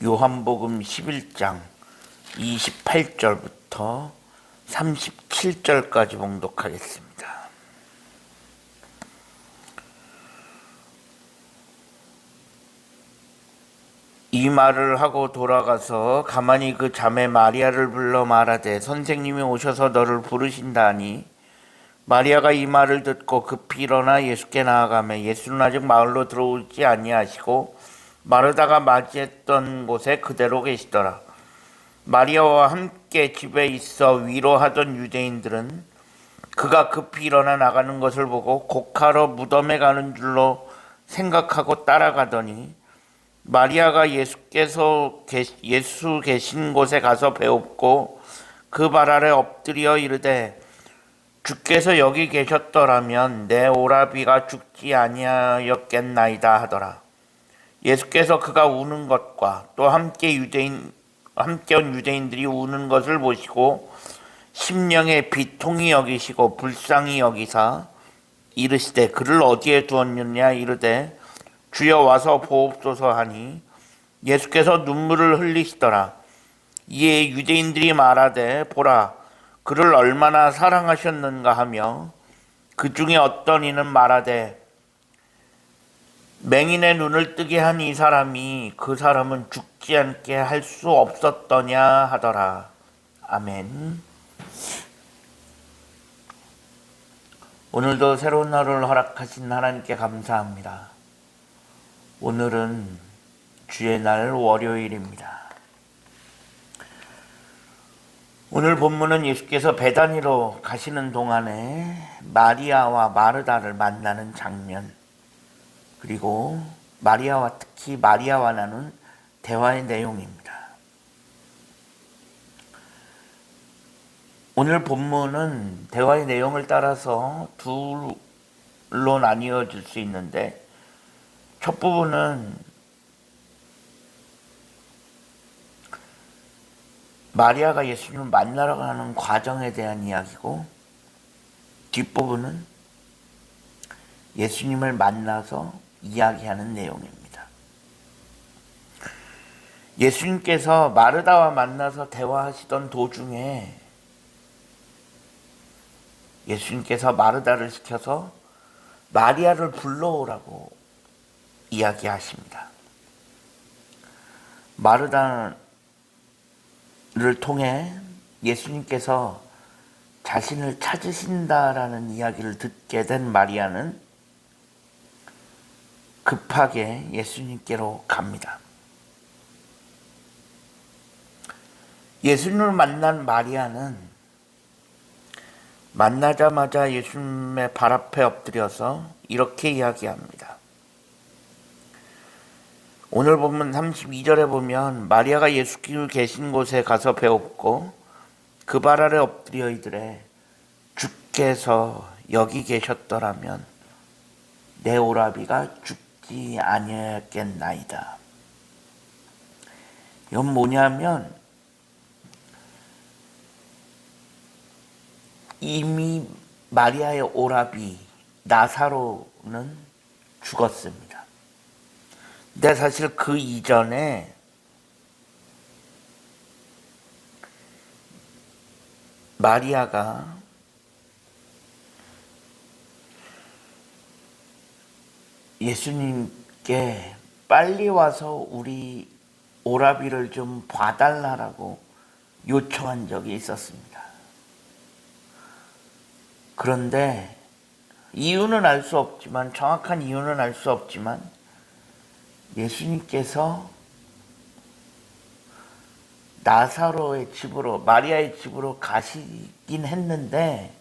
요한복음 11장 28절부터 37절까지 봉독하겠습니다. 이 말을 하고 돌아가서 가만히 그 자매 마리아를 불러 말하되 선생님이 오셔서 너를 부르신다 하니 마리아가 이 말을 듣고 급히 일어나 예수께 나아가며 예수는 아직 마을로 들어오지 아니하시고 마르다가 맞이했던 곳에 그대로 계시더라. 마리아와 함께 집에 있어 위로하던 유대인들은 그가 급히 일어나 나가는 것을 보고 곡하러 무덤에 가는 줄로 생각하고 따라가더니 마리아가 예수 계신 곳에 가서 배웁고 그 발 아래 엎드려 이르되 주께서 여기 계셨더라면 내 오라비가 죽지 아니하였겠나이다 하더라. 예수께서 그가 우는 것과 또 함께 온 유대인들이 우는 것을 보시고 심령에 비통히 여기시고 불쌍히 여기사 이르시되 그를 어디에 두었느냐 이르되 주여 와서 보옵소서 하니 예수께서 눈물을 흘리시더라. 이에 유대인들이 말하되 보라 그를 얼마나 사랑하셨는가 하며 그 중에 어떤 이는 말하되 맹인의 눈을 뜨게 한 이 사람이 그 사람은 죽지 않게 할 수 없었더냐 하더라. 아멘. 오늘도 새로운 하루를 허락하신 하나님께 감사합니다. 오늘은 주의 날 월요일입니다. 오늘 본문은 예수께서 베다니로 가시는 동안에 마리아와 마르다를 만나는 장면, 그리고 마리아와 특히 마리아와 나눈 대화의 내용입니다. 오늘 본문은 대화의 내용을 따라서 둘로 나뉘어질 수 있는데 첫 부분은 마리아가 예수님을 만나러 가는 과정에 대한 이야기고 뒷부분은 예수님을 만나서 이야기하는 내용입니다. 예수님께서 마르다와 만나서 대화하시던 도중에 예수님께서 마르다를 시켜서 마리아를 불러오라고 이야기하십니다. 마르다를 통해 예수님께서 자신을 찾으신다라는 이야기를 듣게 된 마리아는 급하게 예수님께로 갑니다. 예수님을 만난 마리아는 만나자마자 예수님의 발 앞에 엎드려서 이렇게 이야기합니다. 오늘 본문 32절에 보면 마리아가 예수 계신 곳에 가서 배웠고 그 발 아래 엎드려 이르되 주께서 여기 계셨더라면 내 오라비가 죽지 아니하였겠나이다. 이건 뭐냐면 이미 마리아의 오라비 나사로는 죽었습니다. 근데 사실 그 이전에 마리아가 예수님께 빨리 와서 우리 오라비를 좀 봐달라고 요청한 적이 있었습니다. 그런데 이유는 알 수 없지만, 정확한 이유는 알 수 없지만 예수님께서 나사로의 집으로, 마리아의 집으로 가시긴 했는데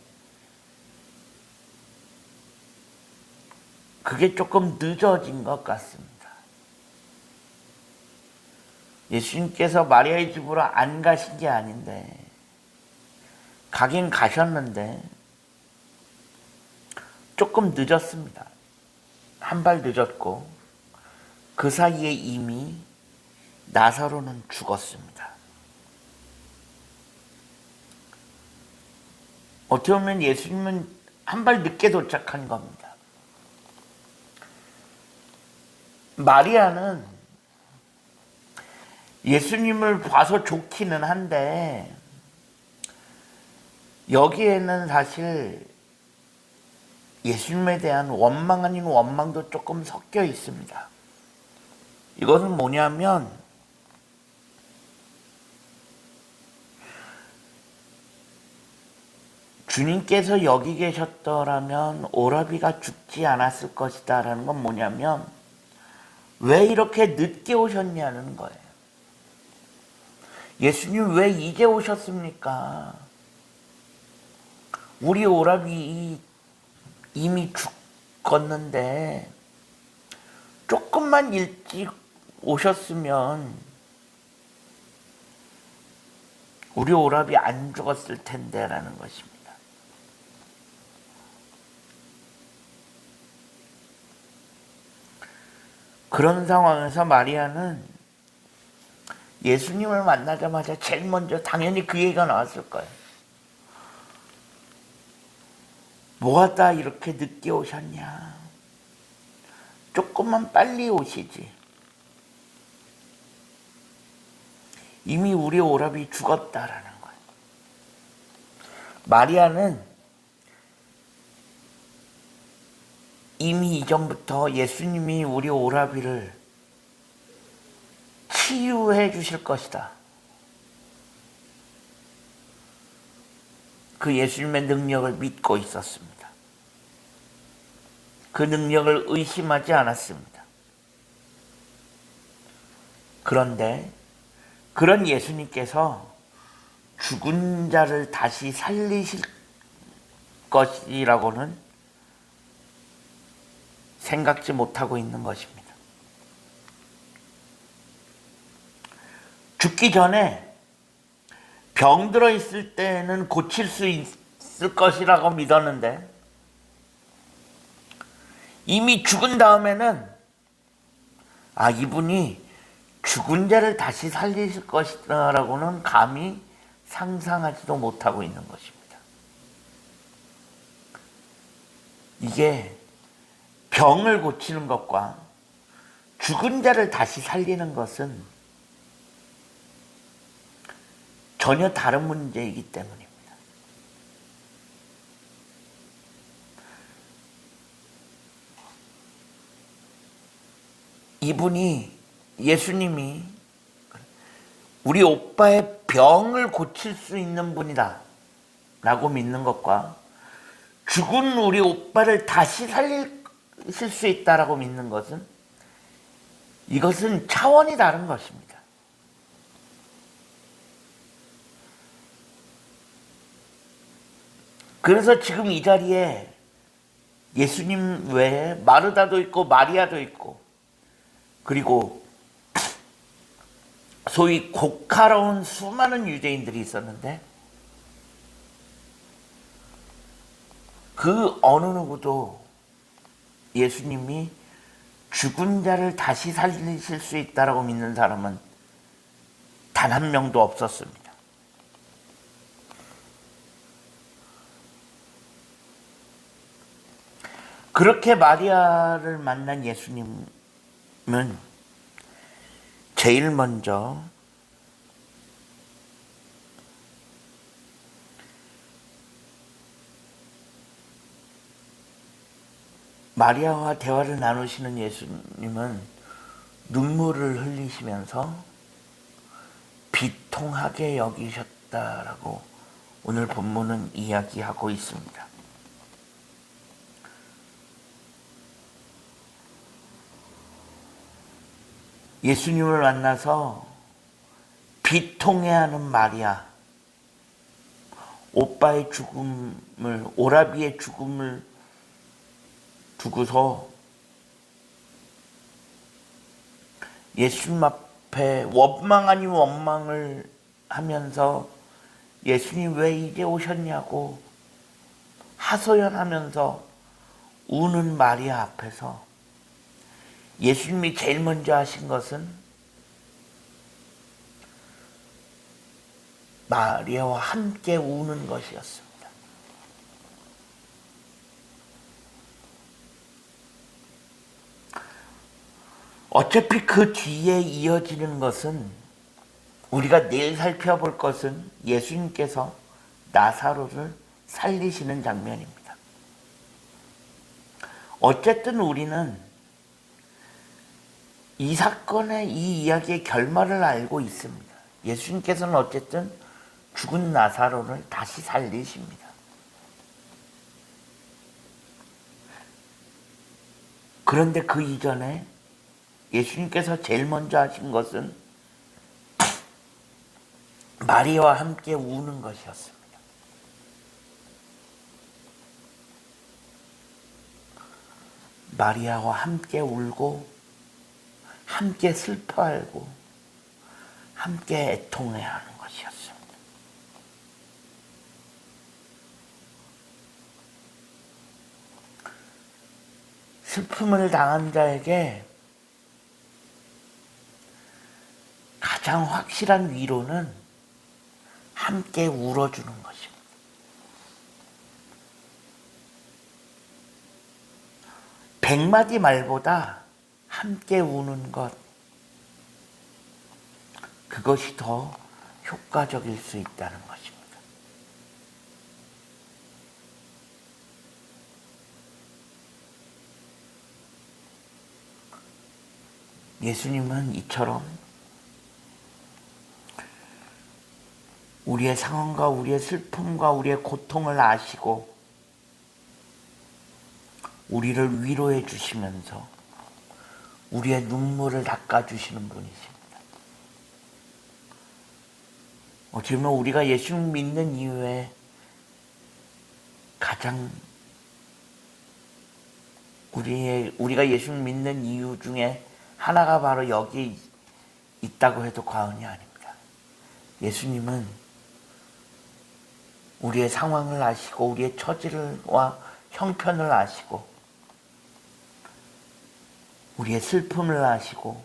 그게 조금 늦어진 것 같습니다. 예수님께서 마리아의 집으로 안 가신 게 아닌데, 가긴 가셨는데 조금 늦었습니다. 한 발 늦었고 그 사이에 이미 나사로는 죽었습니다. 어떻게 보면 예수님은 한 발 늦게 도착한 겁니다. 마리아는 예수님을 봐서 좋기는 한데 여기에는 사실 예수님에 대한 원망 아닌 원망도 조금 섞여 있습니다. 이것은 뭐냐면 주님께서 여기 계셨더라면 오라비가 죽지 않았을 것이다 라는 건 뭐냐면 왜 이렇게 늦게 오셨냐는 거예요. 예수님 왜 이제 오셨습니까? 우리 오라비 이미 죽었는데 조금만 일찍 오셨으면 우리 오라비 안 죽었을 텐데 라는 것입니다. 그런 상황에서 마리아는 예수님을 만나자마자 제일 먼저 당연히 그 얘기가 나왔을 거예요. 뭐하다 이렇게 늦게 오셨냐? 조금만 빨리 오시지. 이미 우리 오라비 죽었다라는 거예요. 마리아는 이미 이전부터 예수님이 우리 오라비를 치유해 주실 것이다. 그 예수님의 능력을 믿고 있었습니다. 그 능력을 의심하지 않았습니다. 그런데 그런 예수님께서 죽은 자를 다시 살리실 것이라고는 생각지 못하고 있는 것입니다. 죽기 전에 병들어 있을 때는 고칠 수 있을 것이라고 믿었는데 이미 죽은 다음에는 이분이 죽은 자를 다시 살리실 것이라고는 감히 상상하지도 못하고 있는 것입니다. 이게 병을 고치는 것과 죽은 자를 다시 살리는 것은 전혀 다른 문제이기 때문입니다. 예수님이 우리 오빠의 병을 고칠 수 있는 분이다 라고 믿는 것과 죽은 우리 오빠를 다시 살리실 수 있다라고 믿는 것은 이것은 차원이 다른 것입니다. 그래서 지금 이 자리에 예수님 외에 마르다도 있고 마리아도 있고 그리고 소위 곡하러온 수많은 유대인들이 있었는데 그 어느 누구도 예수님이 죽은 자를 다시 살리실 수 있다라고 믿는 사람은 단 한 명도 없었습니다. 그렇게 마리아를 만난 예수님은 제일 먼저 마리아와 대화를 나누시는 예수님은 눈물을 흘리시면서 비통하게 여기셨다라고 오늘 본문은 이야기하고 있습니다. 예수님을 만나서 비통해하는 마리아, 오빠의 죽음을, 오라비의 죽음을 두고서 예수님 앞에 원망 아닌 원망을 하면서 예수님 왜 이제 오셨냐고 하소연하면서 우는 마리아 앞에서 예수님이 제일 먼저 하신 것은 마리아와 함께 우는 것이었습니다. 어차피 그 뒤에 이어지는 것은 우리가 내일 살펴볼 것은 예수님께서 나사로를 살리시는 장면입니다. 어쨌든 우리는 이 사건의 이 이야기의 결말을 알고 있습니다. 예수님께서는 어쨌든 죽은 나사로를 다시 살리십니다. 그런데 그 이전에 예수님께서 제일 먼저 하신 것은 마리아와 함께 우는 것이었습니다. 마리아와 함께 울고 함께 슬퍼하고 함께 애통해야 하는 것이었습니다. 슬픔을 당한 자에게 가장 확실한 위로는 함께 울어주는 것입니다. 백마디 말보다 함께 우는 것, 그것이 더 효과적일 수 있다는 것입니다. 예수님은 이처럼 우리의 상황과 우리의 슬픔과 우리의 고통을 아시고 우리를 위로해 주시면서 우리의 눈물을 닦아주시는 분이십니다. 어찌 보면 우리가 예수님 믿는 이유에 가장 우리가 예수님 믿는 이유 중에 하나가 바로 여기 있다고 해도 과언이 아닙니다. 예수님은 우리의 상황을 아시고 우리의 처지와 형편을 아시고 우리의 슬픔을 아시고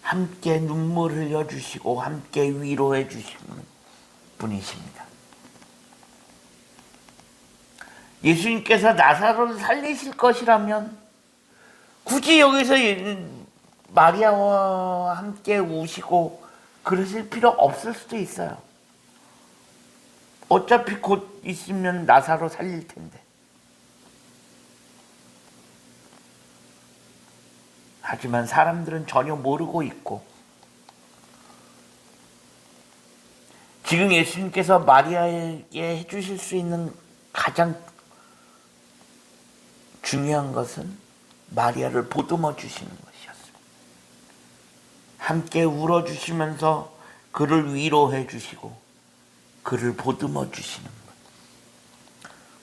함께 눈물을 흘려주시고 함께 위로해 주시는 분이십니다. 예수님께서 나사로를 살리실 것이라면 굳이 여기서 마리아와 함께 우시고 그러실 필요 없을 수도 있어요. 어차피 곧 있으면 나사로 살릴 텐데. 하지만 사람들은 전혀 모르고 있고 지금 예수님께서 마리아에게 해주실 수 있는 가장 중요한 것은 마리아를 보듬어 주시는 것이었습니다. 함께 울어주시면서 그를 위로해 주시고 그를 보듬어 주시는 분.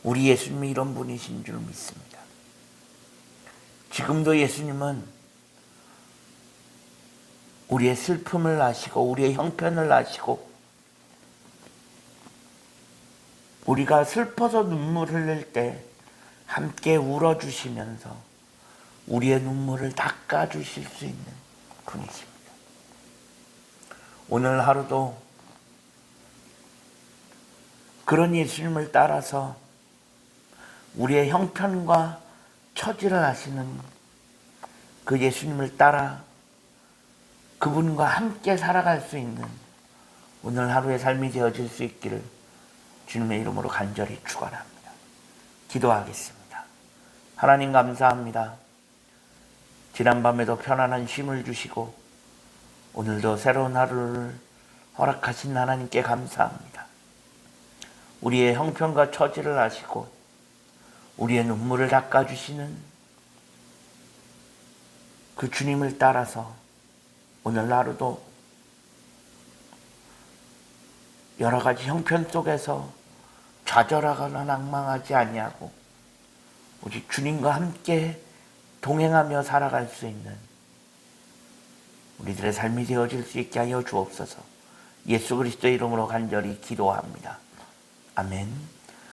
우리 예수님이 이런 분이신 줄 믿습니다. 지금도 예수님은 우리의 슬픔을 아시고 우리의 형편을 아시고 우리가 슬퍼서 눈물 흘릴 때 함께 울어주시면서 우리의 눈물을 닦아주실 수 있는 분이십니다. 오늘 하루도 그런 예수님을 따라서 우리의 형편과 처지를 아시는 그 예수님을 따라 그분과 함께 살아갈 수 있는 오늘 하루의 삶이 되어질 수 있기를 주님의 이름으로 간절히 축원합니다. 기도하겠습니다. 하나님 감사합니다. 지난밤에도 편안한 쉼을 주시고 오늘도 새로운 하루를 허락하신 하나님께 감사합니다. 우리의 형편과 처지를 아시고 우리의 눈물을 닦아주시는 그 주님을 따라서 오늘 하루도 여러 가지 형편 속에서 좌절하거나 낭망하지 아니하고 오직 주님과 함께 동행하며 살아갈 수 있는 우리들의 삶이 되어질 수 있게 하여 주옵소서. 예수 그리스도의 이름으로 간절히 기도합니다. 아멘.